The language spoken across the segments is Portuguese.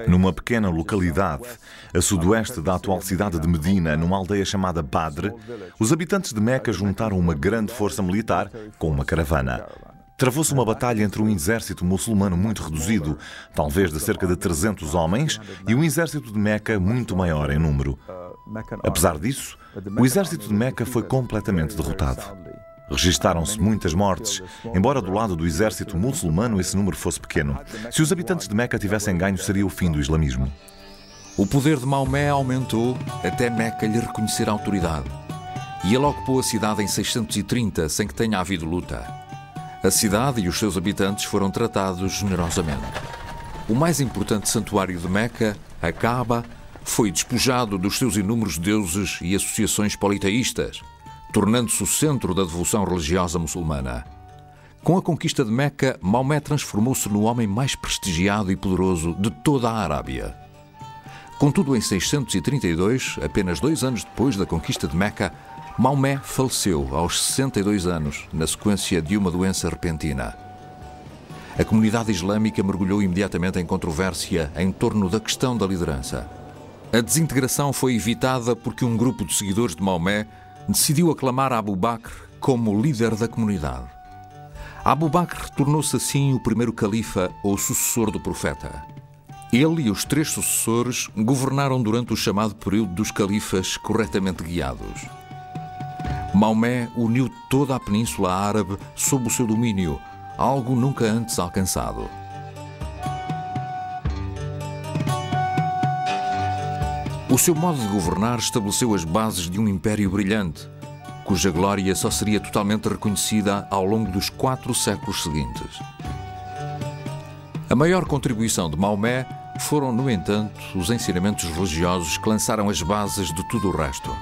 Numa pequena localidade, a sudoeste da atual cidade de Medina, numa aldeia chamada Badr, os habitantes de Meca juntaram uma grande força militar com uma caravana. Travou-se uma batalha entre um exército muçulmano muito reduzido, talvez de cerca de 300 homens, e um exército de Meca muito maior em número. Apesar disso, o exército de Meca foi completamente derrotado. Registaram-se muitas mortes, embora do lado do exército muçulmano esse número fosse pequeno. Se os habitantes de Meca tivessem ganho, seria o fim do islamismo. O poder de Maomé aumentou até Meca lhe reconhecer a autoridade. E ele ocupou a cidade em 630, sem que tenha havido luta. A cidade e os seus habitantes foram tratados generosamente. O mais importante santuário de Meca, a Kaaba, foi despojado dos seus inúmeros deuses e associações politeístas, tornando-se o centro da devoção religiosa muçulmana. Com a conquista de Meca, Maomé transformou-se no homem mais prestigiado e poderoso de toda a Arábia. Contudo, em 632, apenas 2 anos depois da conquista de Meca, Maomé faleceu aos 62 anos, na sequência de uma doença repentina. A comunidade islâmica mergulhou imediatamente em controvérsia em torno da questão da liderança. A desintegração foi evitada porque um grupo de seguidores de Maomé decidiu aclamar Abu Bakr como líder da comunidade. Abu Bakr tornou-se assim o primeiro califa ou sucessor do profeta. Ele e os 3 sucessores governaram durante o chamado período dos califas corretamente guiados. Maomé uniu toda a Península Árabe sob o seu domínio, algo nunca antes alcançado. O seu modo de governar estabeleceu as bases de um império brilhante, cuja glória só seria totalmente reconhecida ao longo dos 4 séculos seguintes. A maior contribuição de Maomé foram, no entanto, os ensinamentos religiosos que lançaram as bases de tudo o resto.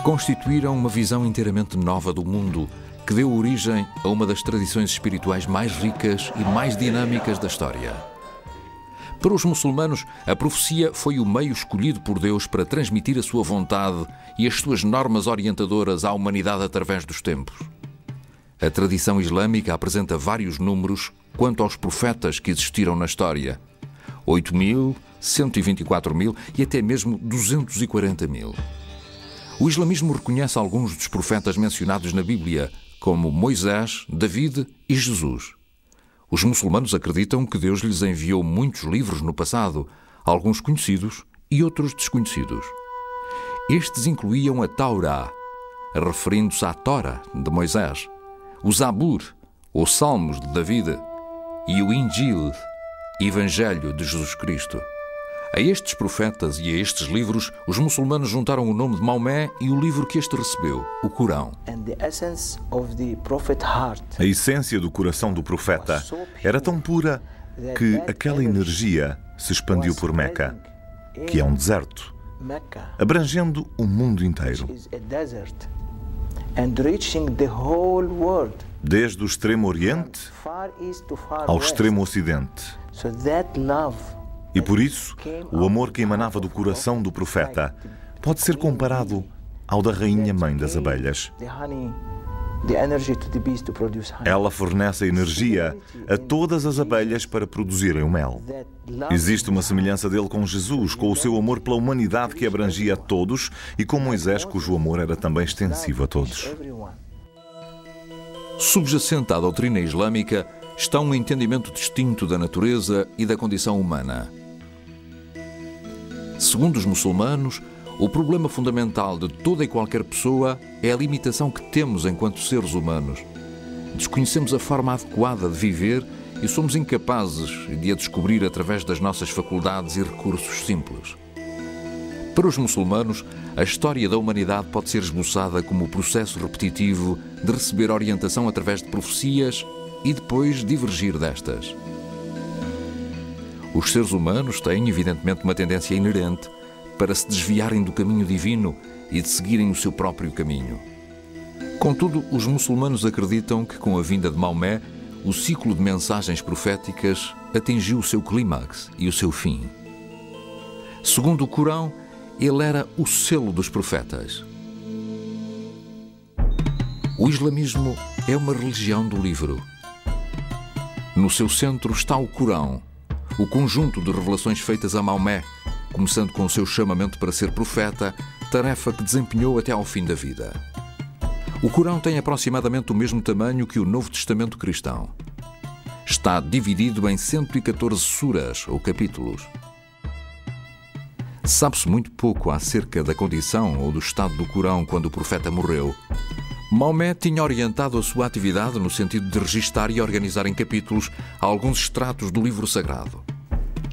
Constituíram uma visão inteiramente nova do mundo, que deu origem a uma das tradições espirituais mais ricas e mais dinâmicas da história. Para os muçulmanos, a profecia foi o meio escolhido por Deus para transmitir a sua vontade e as suas normas orientadoras à humanidade através dos tempos. A tradição islâmica apresenta vários números quanto aos profetas que existiram na história: 8.000, 124.000 e até mesmo 240.000. O islamismo reconhece alguns dos profetas mencionados na Bíblia, como Moisés, David e Jesus. Os muçulmanos acreditam que Deus lhes enviou muitos livros no passado, alguns conhecidos e outros desconhecidos. Estes incluíam a Taurá, referindo-se à Tora, de Moisés, o Zabur, os Salmos de David, e o Injil, Evangelho de Jesus Cristo. A estes profetas e a estes livros, os muçulmanos juntaram o nome de Maomé e o livro que este recebeu, o Corão. A essência do coração do profeta era tão pura que aquela energia se expandiu por Meca, que é um deserto, abrangendo o mundo inteiro. Desde o extremo oriente ao extremo ocidente. E por isso, o amor que emanava do coração do profeta pode ser comparado ao da rainha mãe das abelhas. Ela fornece energia a todas as abelhas para produzirem o mel. Existe uma semelhança dele com Jesus, com o seu amor pela humanidade que abrangia a todos, e com Moisés, cujo amor era também extensivo a todos. Subjacente à doutrina islâmica está um entendimento distinto da natureza e da condição humana. Segundo os muçulmanos, o problema fundamental de toda e qualquer pessoa é a limitação que temos enquanto seres humanos. Desconhecemos a forma adequada de viver e somos incapazes de a descobrir através das nossas faculdades e recursos simples. Para os muçulmanos, a história da humanidade pode ser esboçada como o processo repetitivo de receber orientação através de profecias e depois divergir destas. Os seres humanos têm, evidentemente, uma tendência inerente para se desviarem do caminho divino e de seguirem o seu próprio caminho. Contudo, os muçulmanos acreditam que, com a vinda de Maomé, o ciclo de mensagens proféticas atingiu o seu clímax e o seu fim. Segundo o Corão, ele era o selo dos profetas. O islamismo é uma religião do livro. No seu centro está o Corão, o conjunto de revelações feitas a Maomé, começando com o seu chamamento para ser profeta, tarefa que desempenhou até ao fim da vida. O Corão tem aproximadamente o mesmo tamanho que o Novo Testamento cristão. Está dividido em 114 suras, ou capítulos. Sabe-se muito pouco acerca da condição ou do estado do Corão quando o profeta morreu. Maomé tinha orientado a sua atividade no sentido de registar e organizar em capítulos alguns extratos do livro sagrado.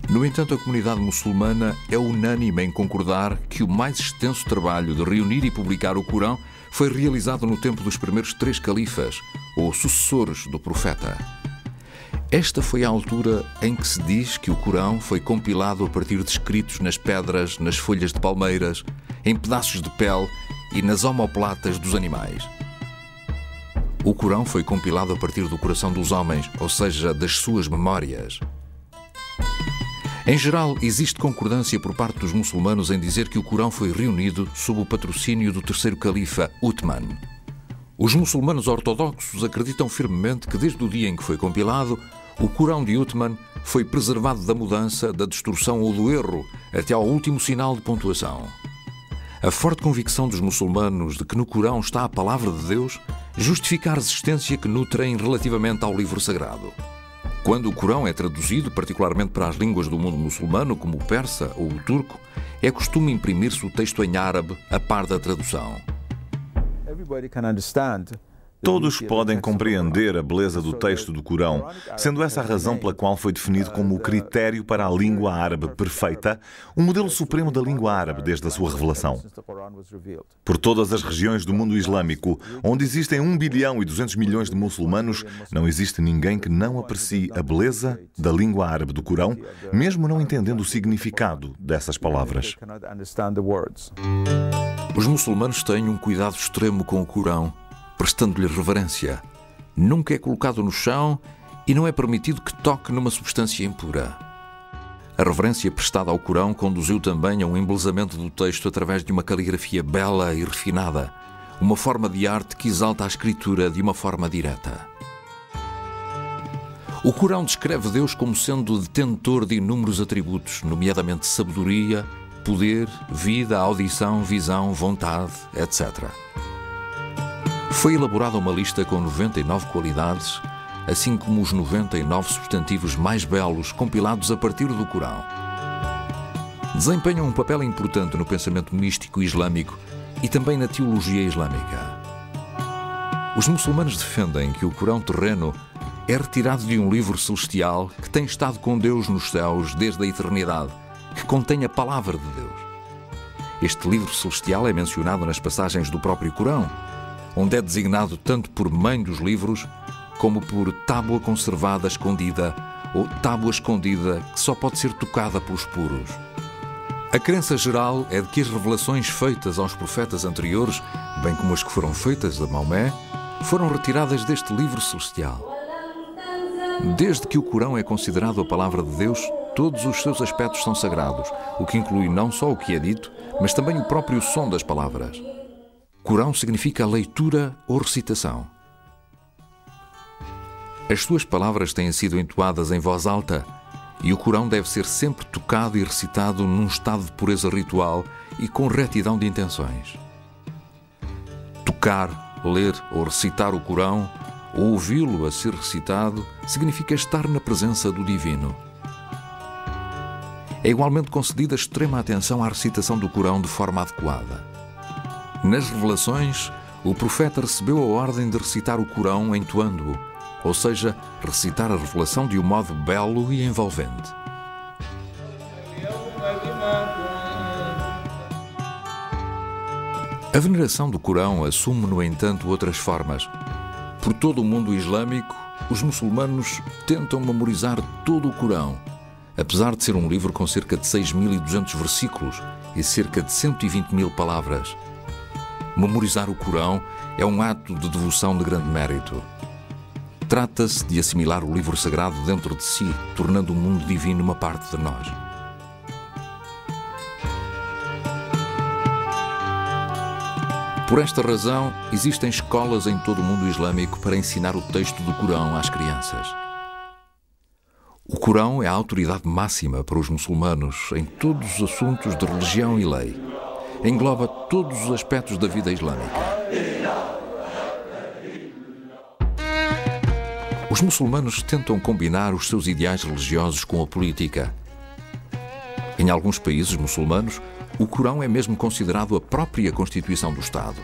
No entanto, a comunidade muçulmana é unânime em concordar que o mais extenso trabalho de reunir e publicar o Corão foi realizado no tempo dos primeiros 3 califas, ou sucessores do profeta. Esta foi a altura em que se diz que o Corão foi compilado a partir de escritos nas pedras, nas folhas de palmeiras, em pedaços de pele e nas omoplatas dos animais. O Corão foi compilado a partir do coração dos homens, ou seja, das suas memórias. Em geral, existe concordância por parte dos muçulmanos em dizer que o Corão foi reunido sob o patrocínio do terceiro califa, Uthman. Os muçulmanos ortodoxos acreditam firmemente que desde o dia em que foi compilado, o Corão de Uthman foi preservado da mudança, da distorção ou do erro, até ao último sinal de pontuação. A forte convicção dos muçulmanos de que no Corão está a palavra de Deus justifica a resistência que nutrem relativamente ao livro sagrado. Quando o Corão é traduzido, particularmente para as línguas do mundo muçulmano, como o persa ou o turco, é costume imprimir-se o texto em árabe a par da tradução. Todos podem compreender a beleza do texto do Corão, sendo essa a razão pela qual foi definido como o critério para a língua árabe perfeita, o modelo supremo da língua árabe desde a sua revelação. Por todas as regiões do mundo islâmico, onde existem 1 bilhão e 200 milhões de muçulmanos, não existe ninguém que não aprecie a beleza da língua árabe do Corão, mesmo não entendendo o significado dessas palavras. Os muçulmanos têm um cuidado extremo com o Corão, prestando-lhe reverência. Nunca é colocado no chão e não é permitido que toque numa substância impura. A reverência prestada ao Corão conduziu também a um embelezamento do texto através de uma caligrafia bela e refinada, uma forma de arte que exalta a escritura de uma forma direta. O Corão descreve Deus como sendo detentor de inúmeros atributos, nomeadamente sabedoria, poder, vida, audição, visão, vontade, etc. Foi elaborada uma lista com 99 qualidades, assim como os 99 substantivos mais belos compilados a partir do Corão. Desempenham um papel importante no pensamento místico islâmico e também na teologia islâmica. Os muçulmanos defendem que o Corão terreno é retirado de um livro celestial que tem estado com Deus nos céus desde a eternidade, que contém a palavra de Deus. Este livro celestial é mencionado nas passagens do próprio Corão, onde é designado tanto por mãe dos livros, como por tábua conservada escondida ou tábua escondida que só pode ser tocada pelos puros. A crença geral é de que as revelações feitas aos profetas anteriores, bem como as que foram feitas a Maomé, foram retiradas deste livro celestial. Desde que o Corão é considerado a palavra de Deus, todos os seus aspectos são sagrados, o que inclui não só o que é dito, mas também o próprio som das palavras. Corão significa leitura ou recitação. As suas palavras têm sido entoadas em voz alta e o Corão deve ser sempre tocado e recitado num estado de pureza ritual e com retidão de intenções. Tocar, ler ou recitar o Corão, ou ouvi-lo a ser recitado, significa estar na presença do Divino. É igualmente concedida extrema atenção à recitação do Corão de forma adequada. Nas revelações, o profeta recebeu a ordem de recitar o Corão entoando-o, ou seja, recitar a revelação de um modo belo e envolvente. A veneração do Corão assume, no entanto, outras formas. Por todo o mundo islâmico, os muçulmanos tentam memorizar todo o Corão, apesar de ser um livro com cerca de 6.200 versículos e cerca de 120.000 palavras. Memorizar o Corão é um ato de devoção de grande mérito. Trata-se de assimilar o livro sagrado dentro de si, tornando o mundo divino uma parte de nós. Por esta razão, existem escolas em todo o mundo islâmico para ensinar o texto do Corão às crianças. O Corão é a autoridade máxima para os muçulmanos em todos os assuntos de religião e lei. Engloba todos os aspectos da vida islâmica. Os muçulmanos tentam combinar os seus ideais religiosos com a política. Em alguns países muçulmanos, o Corão é mesmo considerado a própria Constituição do Estado.